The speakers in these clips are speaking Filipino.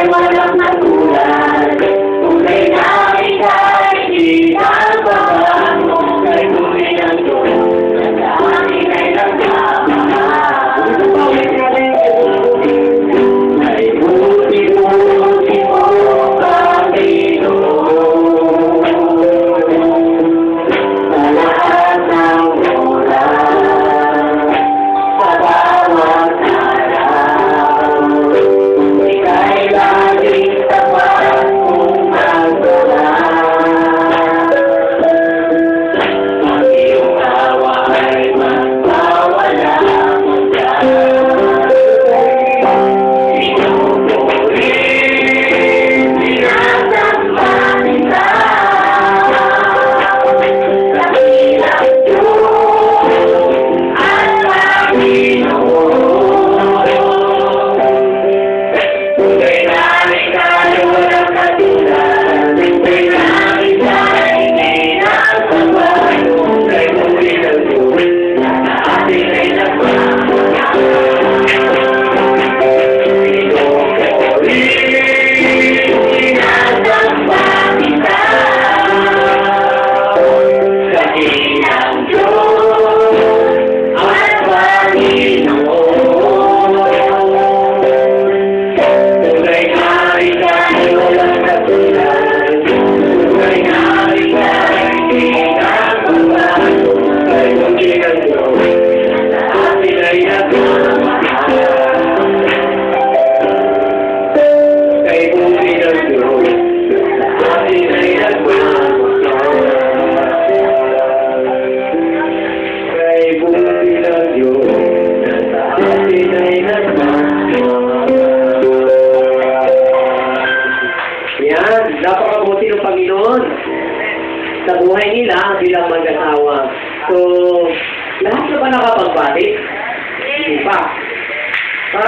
walang matulad. Tunay na ika'y di nagbabago. Kay tunay ng Diyos, sa amin ay nagmamahal. Ay buti-buti mo, Panginoon. Sa lahat ng oras, sa bawat araw, ika'y laging tapat kong magdala. Ang iyong awa ay magpawala mo dyan. Inutuloy, sinasamba kita. Dakilang Diyos at Panginoon. Tunay na ika'y walang katulad. Tunay na ika'y di nagbabago. Kay tunay ng Diyos, sa atin ay nagmamahal. Inutuloy, sinasamba kita. Dakilang Diyos at Panginoon. Tunay na ika'y walang katulad. Tunay na ika'y di nagbabago. Kay tunay ng Diyos, sa atin ay nagmamahal. Kay tunay ng Diyos, sa atin ay nagmamahal. Kay buti ng Diyos, sa atin ay nagmamahal. Yan, napakabuti ng Panginoon sa buhay nila bilang mag-asawa. So, lahat na ba nakapagbalik? Hindi pa. Pa?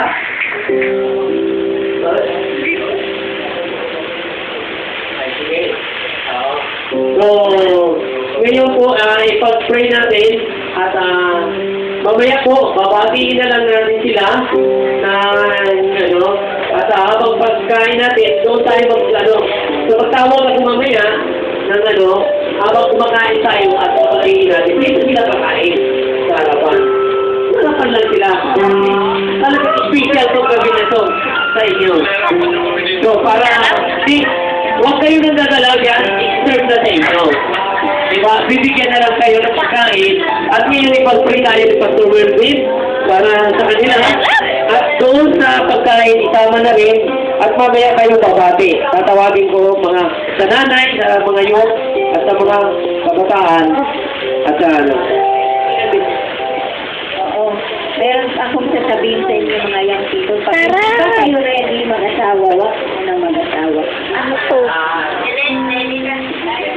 Ay, sige. So, ngayon po, ipag-pray natin at mamaya po, babatiin na lang natin sila na at habang pagkain natin, doon tayo so pagtawag ako mamaya ng habang kumakain tayo at pagkain natin, dito sila kakain sa harapan. Harapan lang sila. Talagang special itong gabi na ito sa inyo. So, para huwag kayo nang gagalaw dyan, serve na sa inyo. Diba? Bibigyan na lang kayo ng pagkain at ngayon ipag-pray tayo ni Pastor Wilfrid para sa kanila. At doon sa pagkain, isama na rin at mamaya kayo babati. Tatawagin ko mga sa nanay, sa mga youth, at sa mga kabataan at sa Oo. Meron akong sasabihin sa inyo mga young people. Pag kayo ready mag-asawa, wag mo nang mag-asawa. Ano to?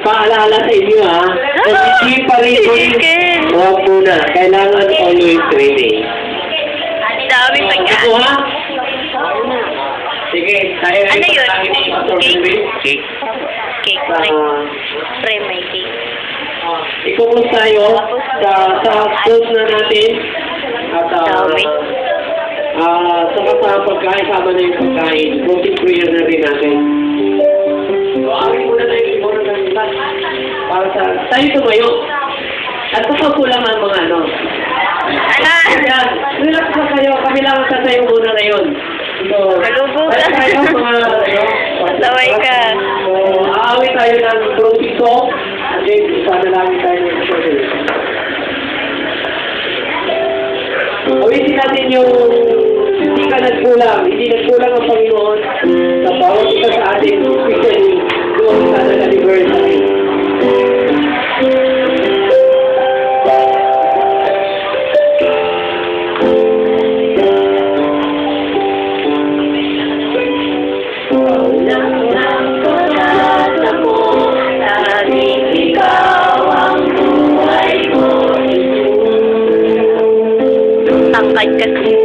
paalala sa inyo ha. Kung hindi pa rin huwag muna. Kailangan always ready. Daming pagkain. Ako ha? Sige, tayo rin Ano yun? Cake. Cake. Cake. Pre, may cake. Ikumus tayo sa food na natin at saka sa pagkain, sama na yung pagkain. Closing prayer na rin natin. So, amin muna tayo yung muna ng isa. Para sa tayo tumayo. At kapag kulang ang mga ano. Ayan, relax na kayo. Kami lang ang tatayo muna ngayon. So, tayo mga Masaway ka. So, aawit tayo ng closing song. At then, ipanalangin tayo ng closing. Uwitin natin yung hindi ka nagkulang. Hindi nagkulang ang Panginoon sa bawat isa sa atin, especially doon sa anniversary. Tangkad kasi.